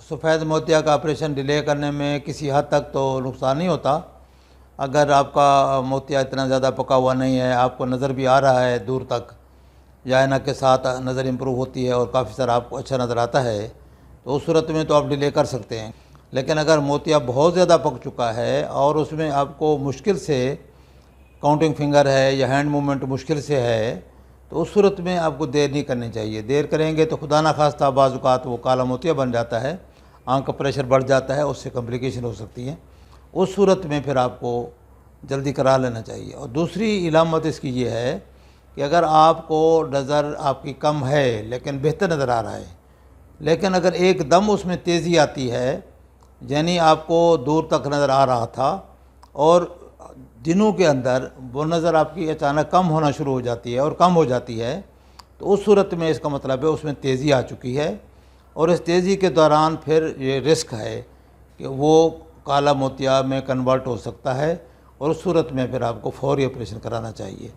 سفید موتیا کا operation delay کرنے میں کسی حد تک تو نقصان نہیں ہوتا۔ اگر آپ کا موتیا اتنا زیادہ پکا ہوا نہیں ہے، آپ کو نظر بھی آ رہا ہے دور تک، یا عینک کے ساتھ نظر امپروو ہوتی ہے اور کافی سارا آپ کو اچھا نظر آتا ہے، تو اس صورت میں تو آپ ڈیلے کر سکتے ہیں۔ لیکن اگر موتیا بہت زیادہ پک چکا ہے اور اس میں آپ کو مشکل سے کاؤنٹنگ فنگر ہے یا ہینڈ موومنٹ مشکل سے ہے، تو اس صورت میں آپ کو دیر نہیں کرنی چاہیے۔ دیر کریں گے تو خدا نخواستہ بعض اوقات وہ کالا موتیا بن جاتا ہے، آنکھ کا پریشر بڑھ جاتا ہے، اس سے کمپلیکیشن ہو سکتی ہے۔ اس صورت میں پھر آپ کو جلدی کرا لینا چاہیے۔ اور دوسری علامت اس کی یہ ہے کہ اگر آپ کو نظر آپ کی کم ہے لیکن بہتر نظر آ رہا ہے، لیکن اگر ایک دم اس میں تیزی آتی ہے، یعنی آپ کو دور تک نظر آ رہا تھا اور دنوں کے اندر وہ نظر آپ کی اچانک کم ہونا شروع ہو جاتی ہے اور کم ہو جاتی ہے، تو اس صورت میں اس کا مطلب ہے اس میں تیزی آ چکی ہے، اور اس تیزی کے دوران پھر یہ رسک ہے کہ وہ کالا موتیا میں کنورٹ ہو سکتا ہے، اور اس صورت میں پھر آپ کو فوری آپریشن کرانا چاہیے۔